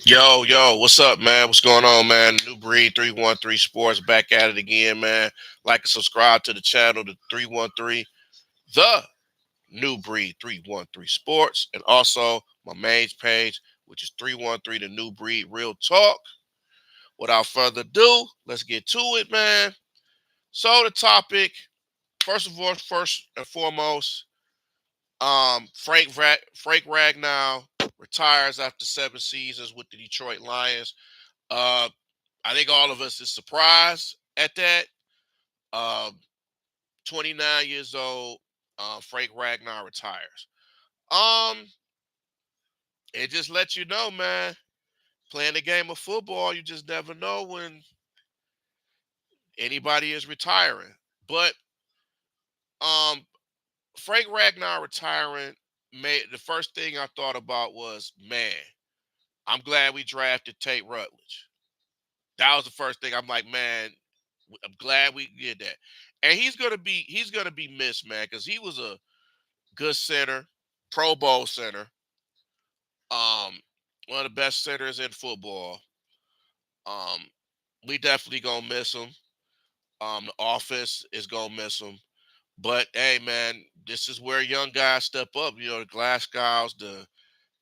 Yo, yo, what's up, man? What's going on, man? New Breed 313 Sports back at it again, man. Like and subscribe to the channel, the 313, the New Breed 313 Sports, and also my main page, which is 313 The New Breed Real Talk. Without further ado, let's get to it, man. So, the topic, first and foremost, Frank Ragnow retires after 7 seasons with the Detroit Lions. Uh, I think all of us is surprised at that. Um, 29 years old, Frank Ragnar retires. Um, it just lets you know, man. Playing the game of football, you just never know when anybody is retiring. But um, Frank Ragnar retiring made the first thing I thought about was, man, I'm glad we drafted Tate Rutledge. That was the first thing. I'm like, man, I'm glad we did that. And he's gonna be missed, man, because he was a good center, Pro Bowl center, one of the best centers in football. Um, we definitely gonna miss him. The offense is gonna miss him. But hey, man, this is where young guys step up. You know, the Glasgows, the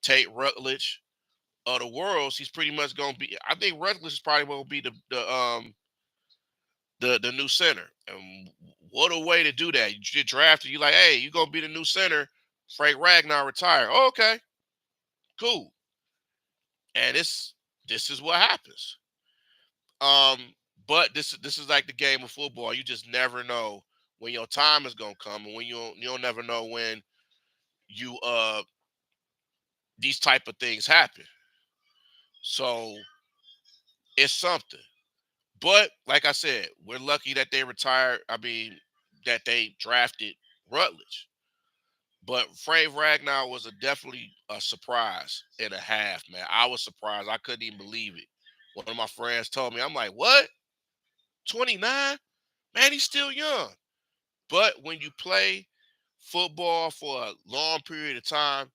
Tate Rutledge of the worlds. He's pretty much gonna be. I think Rutledge is probably gonna be the new center. And what a way to do that. You get drafted, you like, hey, you're gonna be the new center. Frank Ragnar retired. Oh, okay, cool. And this is what happens. Um, but this is like the game of football. You just never know when your time is gonna come, and when you'll never know when you these type of things happen. So it's something. But like I said, we're lucky that they retired. I mean, that they drafted Rutledge. But Frank Ragnar was definitely a surprise and a half, man. I was surprised. I couldn't even believe it. One of my friends told me, I'm like, what? 29? Man, he's still young. But when you play football for a long period of time,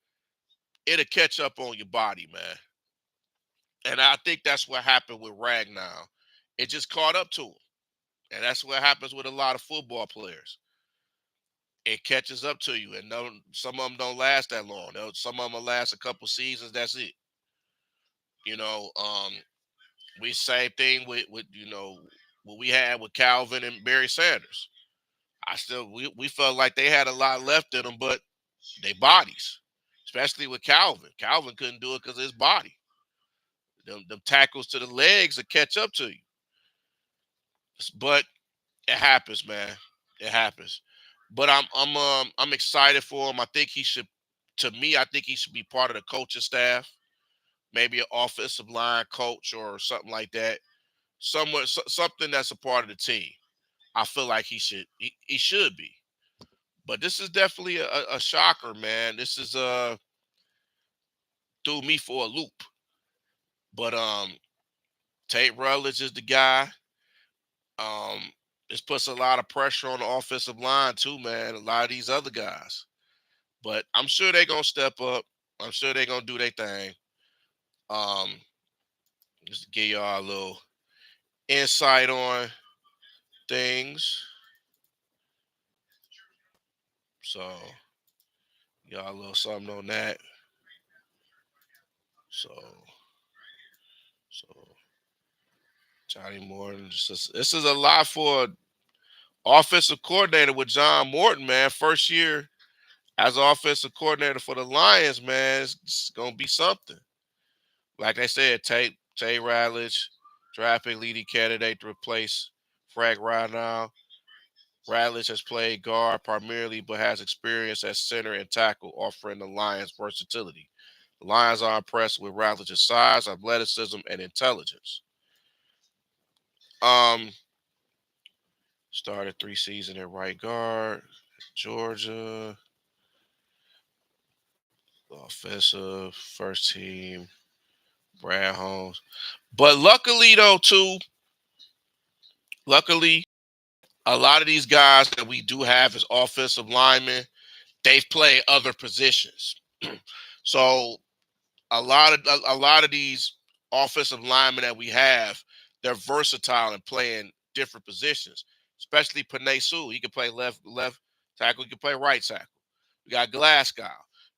it'll catch up on your body, man. And I think that's what happened with Ragnar. It just caught up to him. And that's what happens with a lot of football players. It catches up to you, and no, some of them don't last that long. Some of them will last a couple seasons. That's it. You know, we same thing with what we had with Calvin and Barry Sanders. We felt like they had a lot left in them, but they bodies, especially with Calvin. Calvin couldn't do it because of his body. Them tackles to the legs will catch up to you. But it happens, man. It happens. But I'm excited for him. I think he should. To me, I think he should be part of the coaching staff, maybe an offensive line coach or something like that. Something that's a part of the team. I feel like he should be. But this is definitely a shocker, man. This is threw me for a loop. But Tate Rutledge is the guy. Um, this puts a lot of pressure on the offensive line too, man. A lot of these other guys. But I'm sure they're gonna step up. I'm sure they're gonna do their thing. Um, just to give y'all a little insight on things. So y'all a little something on that. So so Johnny Morton. This is a lot for offensive coordinator with John Morton, man. First year as offensive coordinator for the Lions, man. It's gonna be something. Like I said, Tay Radledge, draft pick leading candidate to replace Frank Ragnow. Radledge has played guard primarily, but has experience at center and tackle, offering the Lions versatility. The Lions are impressed with Radledge's size, athleticism, and intelligence. Um, Started 3 seasons at right guard, Georgia, offensive, first team, Brad Holmes. But luckily, though, too, luckily, a lot of these guys that we do have as offensive linemen, they've played other positions. So a lot of these offensive linemen that we have, they're versatile and playing different positions. Especially Panay Sewell. He can play left tackle, he can play right tackle. You got Glasgow.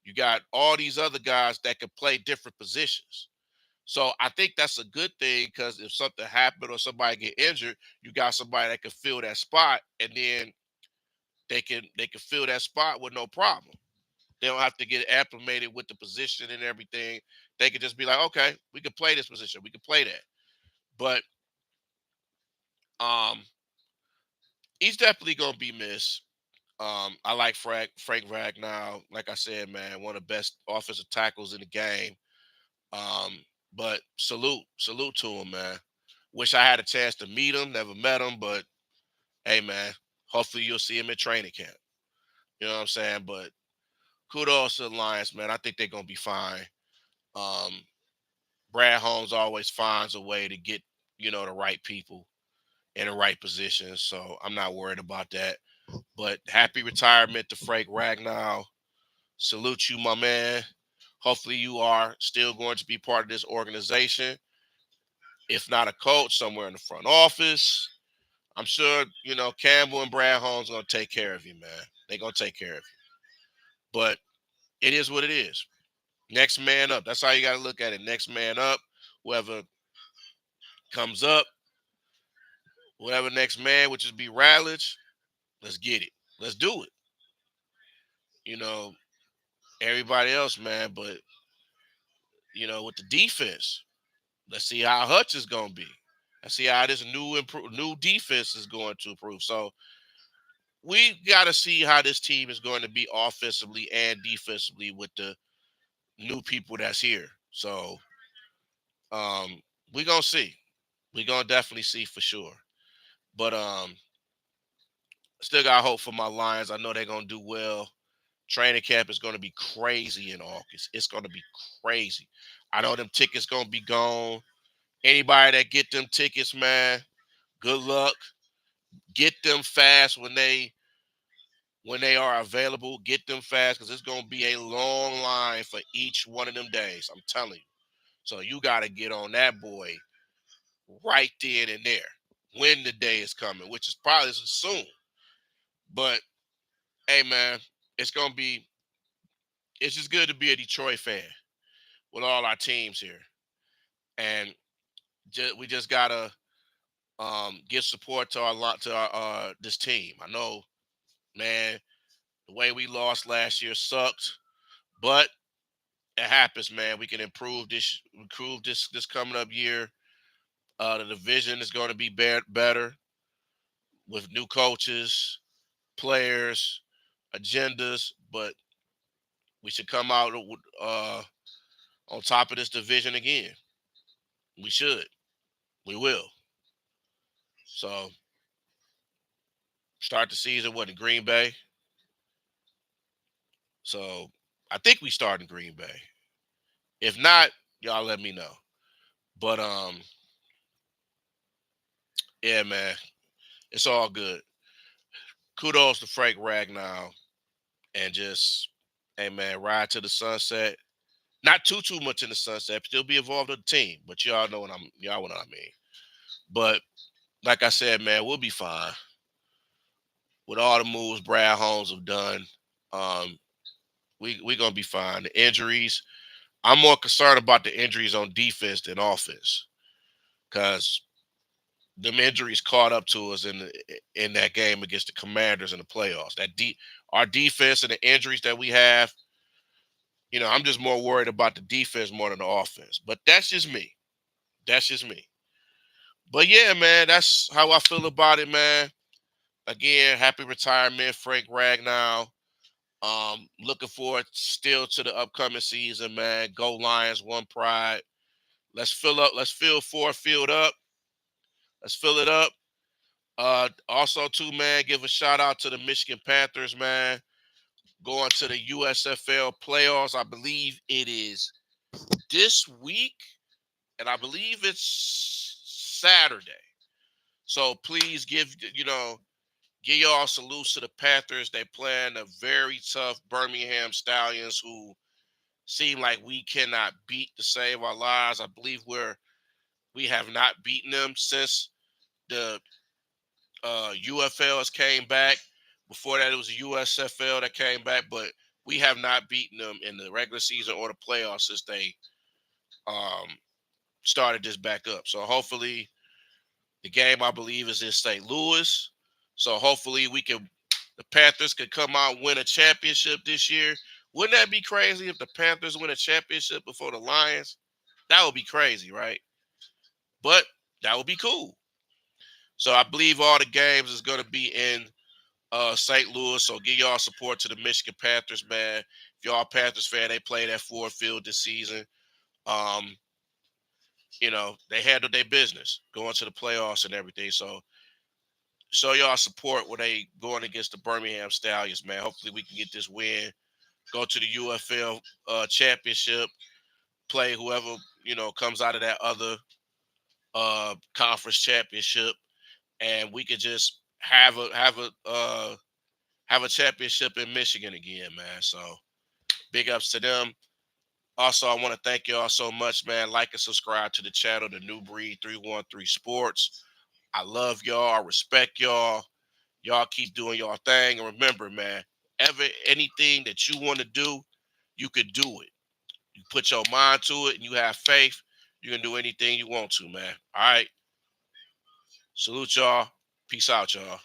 You got all these other guys that can play different positions. So I think that's a good thing because if something happened or somebody get injured, you got somebody that can fill that spot, and then they can fill that spot with no problem. They don't have to get acclimated with the position and everything. They could just be like, okay, we can play this position, we can play that. But um, he's definitely gonna be missed. I like Frank Ragnow. Like I said, man, one of the best offensive tackles in the game. Um, but salute to him, man. Wish I had a chance to meet him. Never met him, but hey, man, hopefully you'll see him at training camp. You know what I'm saying? But kudos to the Lions, man. I think they're gonna be fine. Um, Brad Holmes always finds a way to get the right people in the right positions, so I'm not worried about that. But happy retirement to Frank Ragnow. Salute you, my man. Hopefully you are still going to be part of this organization. If not a coach, somewhere in the front office. I'm sure, Campbell and Brad Holmes are going to take care of you, man. They're going to take care of you. But it is what it is. Next man up. That's how you got to look at it. Next man up. Whoever comes up, whoever next man, which is be Radledge, let's get it. Let's do it. You know, everybody else, man. But, with the defense, let's see how Hutch is going to be. Let's see how this new defense is going to improve. So we got to see how this team is going to be offensively and defensively with the new people that's here. So um, we're going to see. We're going to definitely see for sure. But still got hope for my Lions. I know they're going to do well. Training camp is going to be crazy in August. It's going to be crazy. I know them tickets going to be gone. Anybody that get them tickets, man, good luck. Get them fast when they are available. Get them fast because it's going to be a long line for each one of them days. I'm telling you. So you got to get on that boy right then and there when the day is coming, which is probably soon. But hey, man, it's going to be. It's just good to be a Detroit fan with all our teams here, and we just gotta give support to our this team. I know, man, the way we lost last year sucked, but it happens, man. We can improve this coming up year. The division is going to be better with new coaches, players, agendas, but we should come out on top of this division again. We should. We will. So start the season in Green Bay. So I think we start in Green Bay. If not, y'all let me know. But yeah, man, it's all good. Kudos to Frank Ragnow and just, hey man, ride to the sunset. Not too much in the sunset. Still be involved with the team, but y'all know what I mean. But like I said, man, we'll be fine with all the moves Brad Holmes have done. Um, we gonna be fine. The injuries, I'm more concerned about the injuries on defense than offense because them injuries caught up to us in that game against the Commanders in the playoffs. Our defense and the injuries that we have, I'm just more worried about the defense more than the offense. But that's just me. That's just me. But yeah, man, that's how I feel about it, man. Again, happy retirement, Frank Ragnow. Looking forward still to the upcoming season, man. Go Lions, one pride. Let's fill up. Let's fill Ford Field up. Let's fill it up. Also, too, man, give a shout out to the Michigan Panthers, man. Going to the USFL playoffs. I believe it is this week, and I believe it's Saturday. So please give y'all salutes to the Panthers. They playing a very tough Birmingham Stallions who seem like we cannot beat to save our lives. I believe we have not beaten them since the UFL has came back. Before that, it was the USFL that came back, but we have not beaten them in the regular season or the playoffs since they um, started this back up. So hopefully, the game I believe is in St. Louis. So hopefully, the Panthers could come out and win a championship this year. Wouldn't that be crazy if the Panthers win a championship before the Lions? That would be crazy, right? But that would be cool. So I believe all the games is going to be in St. Louis. So give y'all support to the Michigan Panthers, man. If y'all a Panthers fan, they played at Ford Field this season. Um, they handled their business going to the playoffs and everything. So show y'all support when they going against the Birmingham Stallions, man. Hopefully we can get this win, go to the UFL championship, play whoever, comes out of that other conference championship, and we could just have a championship in Michigan again, man. So big ups to them. Also, I want to thank y'all so much, man. Like and subscribe to the channel, The New Breed 313 Sports. I love y'all. I respect y'all. Y'all keep doing y'all thing. And remember, man, anything that you want to do, you could do it. You put your mind to it and you have faith, you can do anything you want to, man. All right. Salute y'all. Peace out, y'all.